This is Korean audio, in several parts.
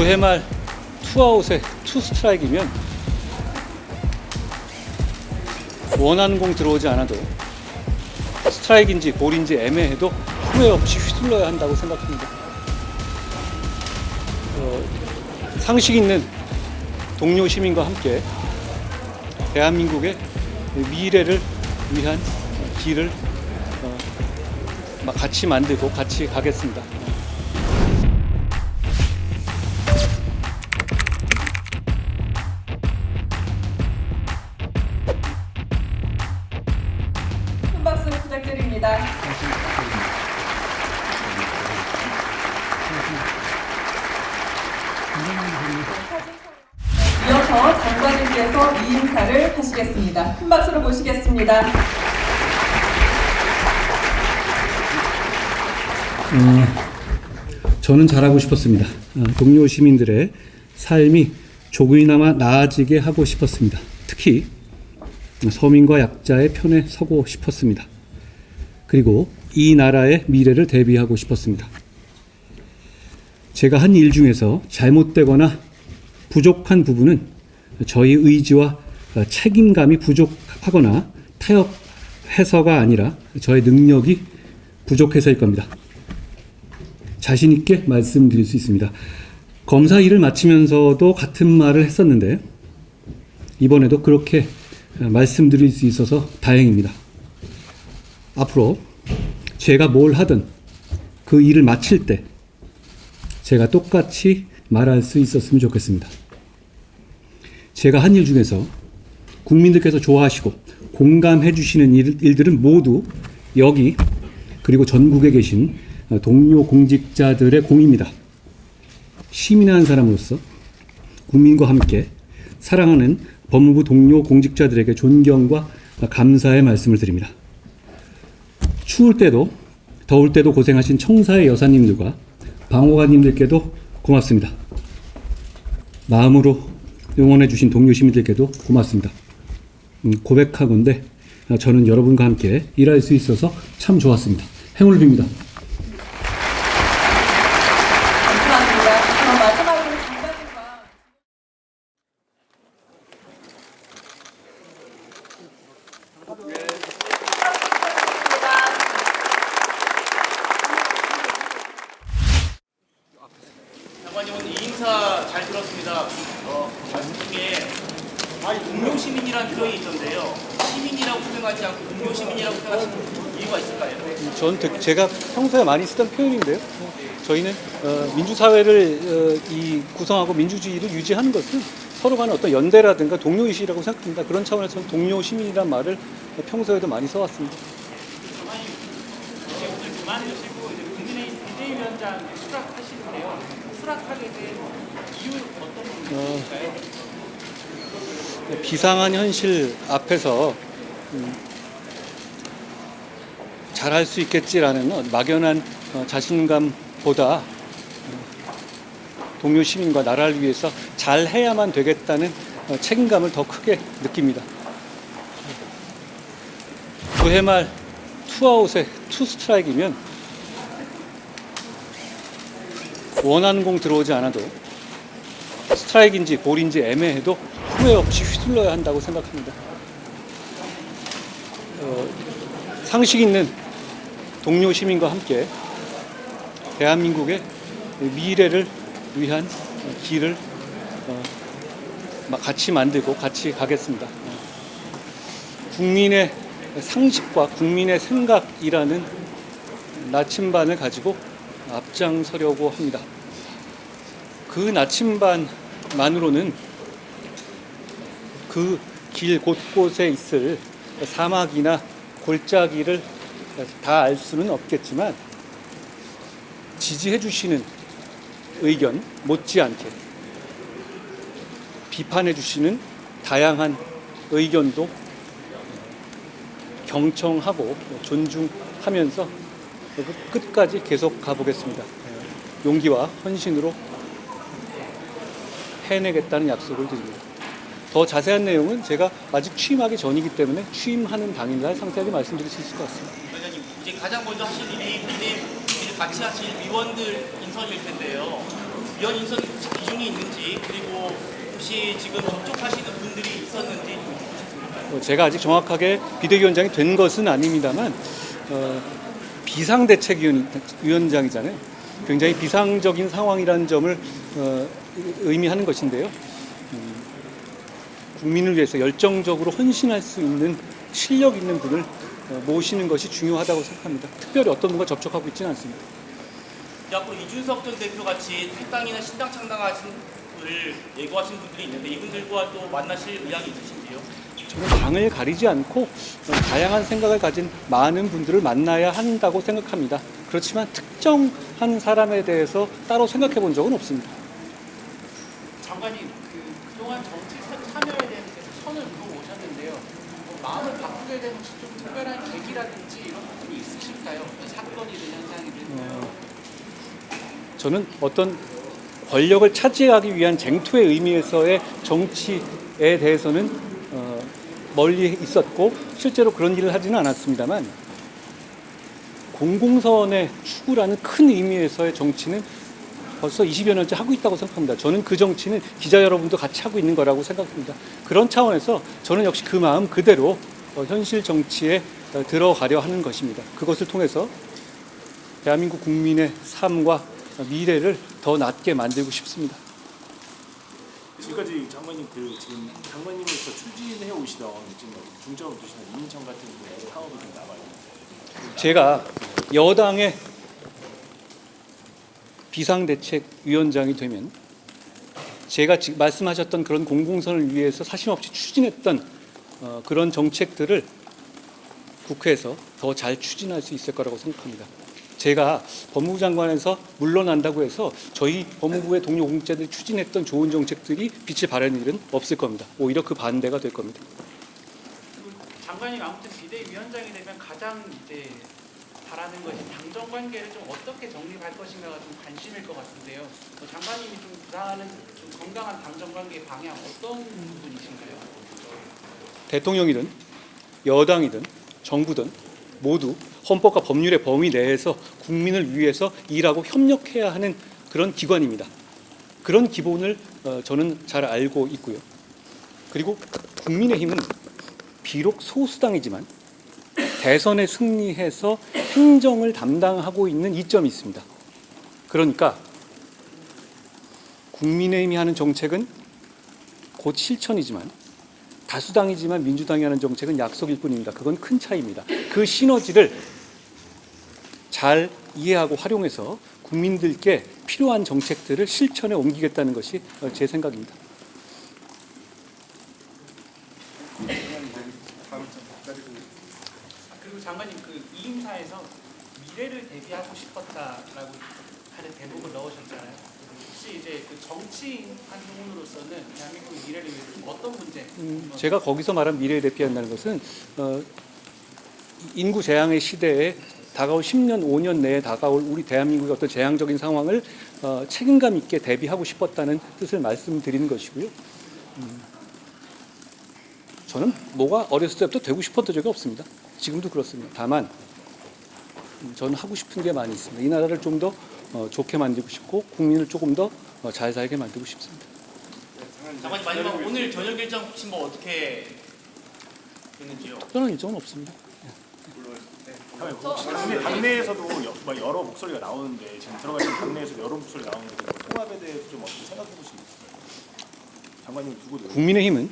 9회 말 투아웃에 투 스트라이크이면 원하는 공 들어오지 않아도 스트라이크인지 볼인지 애매해도 후회 없이 휘둘러야 한다고 생각합니다. 상식 있는 동료 시민과 함께 대한민국의 미래를 위한 길을 같이 만들고 같이 가겠습니다. 큰 박수 부탁드립니다. 이어서 장관님께서 이인사를 하시겠습니다. 큰 박수로 모시겠습니다. 저는 잘하고 싶었습니다. 동료 시민들의 삶이 조금이나마 나아지게 하고 싶었습니다. 특히 서민과 약자의 편에 서고 싶었습니다. 그리고 이 나라의 미래를 대비하고 싶었습니다. 제가 한 일 중에서 잘못되거나 부족한 부분은 저희 의지와 책임감이 부족하거나 타협해서가 아니라 저의 능력이 부족해서일 겁니다. 자신 있게 말씀드릴 수 있습니다. 검사 일을 마치면서도 같은 말을 했었는데 이번에도 그렇게 말씀드릴 수 있어서 다행입니다. 앞으로 제가 뭘 하든 그 일을 마칠 때 제가 똑같이 말할 수 있었으면 좋겠습니다. 제가 한 일 중에서 국민들께서 좋아하시고 공감해 주시는 일들은 모두 여기 그리고 전국에 계신 동료 공직자들의 공입니다. 시민의 한 사람으로서 국민과 함께 사랑하는 법무부 동료 공직자들에게 존경과 감사의 말씀을 드립니다. 추울 때도 더울 때도 고생하신 청사의 여사님들과 방호관님들께도 고맙습니다. 마음으로 응원해 주신 동료 시민들께도 고맙습니다. 고백하건대 저는 여러분과 함께 일할 수 있어서 참 좋았습니다. 행운을 빕니다. 감사합니다. 그럼 마지막으로 장관님과 장관님은 이 인사 잘 들었습니다. 말씀 중에 동료 시민이라는 표현이 있던데요. 시민이라고 표현하지 않고 동료 시민이라고 표현하시는 이유가 있을까요? 제가 평소에 많이 쓰던 표현인데요. 저희는 민주사회를 구성하고 민주주의를 유지하는 것은 서로 간의 어떤 연대라든가 동료의식이라고 생각합니다. 그런 차원에서 저는 동료 시민이란 말을 평소에도 많이 써왔습니다. 이제 오늘 그만두시고 이제 국민의힘 비대위원장 수락하시는데요. 수락하게 된 이유 어떤 부분일까요? 비상한 현실 앞에서 잘할 수 있겠지라는 막연한 자신감보다 동료 시민과 나라를 위해서 잘해야만 되겠다는 책임감을 더 크게 느낍니다. 9회 말 투아웃에 투 스트라이크이면 원하는 공 들어오지 않아도 스트라이크인지 볼인지 애매해도 후회 없이 휘둘러야 한다고 생각합니다. 상식 있는 동료 시민과 함께 대한민국의 미래를 위한 길을 같이 만들고 같이 가겠습니다. 국민의 상식과 국민의 생각이라는 나침반을 가지고 앞장서려고 합니다. 그 나침반만으로는 그 길 곳곳에 있을 사막이나 골짜기를 다 알 수는 없겠지만 지지해 주시는 의견 못지않게 비판해 주시는 다양한 의견도 경청하고 존중하면서 끝까지 계속 가보겠습니다. 용기와 헌신으로 해내겠다는 약속을 드립니다. 더 자세한 내용은 제가 아직 취임하기 전이기 때문에 취임하는 당일날 상세하게 말씀드릴 수 있을 것 같습니다. 위원장님, 이제 가장 먼저 하실 일이 비대위를 같이 하실 위원들 인선일 텐데요. 위원 인선 혹시 기준이 있는지, 그리고 혹시 지금 접촉하시는 분들이 있었는지 제가 아직 정확하게 비대위원장이 된 것은 아닙니다만 비상대책위원장이잖아요. 굉장히 비상적인 상황이라는 점을 의미하는 것인데요. 국민을 위해서 열정적으로 헌신할 수 있는 실력 있는 분을 모시는 것이 중요하다고 생각합니다. 특별히 어떤 분과 접촉하고 있지는 않습니다. 앞으로 이준석 전 대표 같이 탈당이나 신당 창당하신 분을 예고하신 분들이 있는데 이분들과 또 만나실 의향이 있으신지요? 저는 당을 가리지 않고 다양한 생각을 가진 많은 분들을 만나야 한다고 생각합니다. 그렇지만 특정한 사람에 대해서 따로 생각해 본 적은 없습니다. 장관님, 그동안 정치 참여에 대해서 선을 그어오셨는데요. 마음을 바꾸게 된 혹시 좀 특별한 계기라든지 이런 부분이 있으실까요? 어떤 사건이든 현상이든. 저는 어떤 권력을 차지하기 위한 쟁투의 의미에서의 정치에 대해서는 멀리 있었고 실제로 그런 일을 하지는 않았습니다만 공공선의 추구라는 큰 의미에서의 정치는 벌써 20여 년째 하고 있다고 생각합니다. 저는 그 정치는 기자 여러분도 같이 하고 있는 거라고 생각합니다. 그런 차원에서 저는 역시 그 마음 그대로 현실 정치에 들어가려 하는 것입니다. 그것을 통해서 대한민국 국민의 삶과 미래를 더 낫게 만들고 싶습니다. 지금까지 장관님 지금 장관님으로서 추진해 오시던 지금 중점을 두시는 이민청 같은 분의 사업이 좀 나와 있는데 제가 여당의 비상대책위원장이 되면 제가 지금 말씀하셨던 그런 공공선을 위해서 사심없이 추진했던 그런 정책들을 국회에서 더 잘 추진할 수 있을 거라고 생각합니다. 제가 법무부 장관에서 물러난다고 해서 저희 법무부의 동료 공직자들이 추진했던 좋은 정책들이 빛을 발하는 일은 없을 겁니다. 오히려 그 반대가 될 겁니다. 장관님 아무튼 비대위원장이 되면 가장 이제 바라는 것이 당정 관계를 좀 어떻게 정립할 것인가가 좀 관심일 것 같은데요. 장관님이 좀 구상하는 좀 건강한 당정 관계 방향 어떤 부분이신가요? 대통령이든 여당이든 정부든 모두 헌법과 법률의 범위 내에서 국민을 위해서 일하고 협력해야 하는 그런 기관입니다. 그런 기본을 저는 잘 알고 있고요. 그리고 국민의힘은 비록 소수당이지만 대선에 승리해서 행정을 담당하고 있는 이점이 있습니다. 그러니까 국민의힘이 하는 정책은 곧 실천이지만 다수당이지만 민주당이 하는 정책은 약속일 뿐입니다. 그건 큰 차이입니다. 그 시너지를 잘 이해하고 활용해서 국민들께 필요한 정책들을 실천에 옮기겠다는 것이 제 생각입니다. 그리고 장관님 이임사에서 미래를 대비하고 싶었다라고 하는 대목을 넣으셨잖아요. 혹시 이제 정치인 한분으로서는 대한민국 미래를 위해서 어떤 문제? 제가 거기서 말한 미래에 대비한다는 것은 인구 재앙의 시대에 다가올 10년, 5년 내에 다가올 우리 대한민국의 어떤 재앙적인 상황을 책임감 있게 대비하고 싶었다는 뜻을 말씀드리는 것이고요. 저는 뭐가 어렸을 때부터 되고 싶었던 적이 없습니다. 지금도 그렇습니다. 다만 저는 하고 싶은 게 많이 있습니다. 이 나라를 좀 더 좋게 만들고 싶고 국민을 조금 더 잘 살게 만들고 싶습니다. 장관님 마지막 오늘 저녁 일정 혹시 뭐 어떻게 됐는지요? 특별한 일정은 없습니다. 당내에서도 여러 목소리가 나오는데 지금 들어가신 당내에서 여러 목소리 나오는데 통합에 대해서 좀 어떻게 생각해 보시는 있어요? 장관님 누구 국민의힘은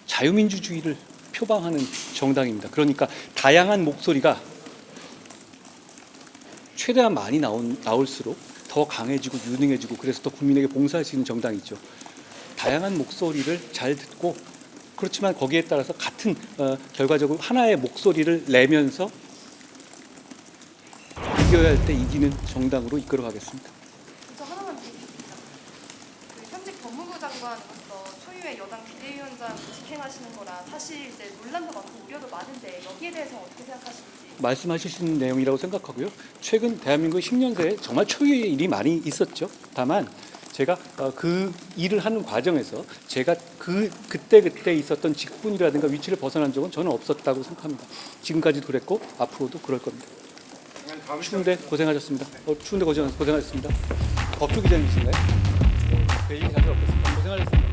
자유민주주의를 표방하는 정당입니다. 그러니까 다양한 목소리가 최대한 많이 나올수록 더 강해지고 유능해지고 그래서 더 국민에게 봉사할 수 있는 정당이죠. 다양한 목소리를 잘 듣고 그렇지만 거기에 따라서 같은 결과적으로 하나의 목소리를 내면서 이겨야 할 때 이기는 정당으로 이끌어가겠습니다. 저 하나만 드리겠습니다. 현직 법무부 장관으로서 초유의 여당 비대위원장 직행하시는 거라 사실 이제 논란도 많고 우려도 많은데 여기에 대해서 어떻게 생각하시는지. 말씀하시는 내용이라고 생각하고요. 최근 대한민국 10년 새에 정말 초유의 일이 많이 있었죠. 다만 제가 그 일을 하는 과정에서 제가 그때 있었던 직분이라든가 위치를 벗어난 적은 저는 없었다고 생각합니다. 지금까지도 그랬고 앞으로도 그럴 겁니다. 추운데 고생하셨습니다. 추운데 고생하셨습니다. 법조 기자님이신가요? 네, 얘기 자주 없겠습니다. 고생하셨습니다.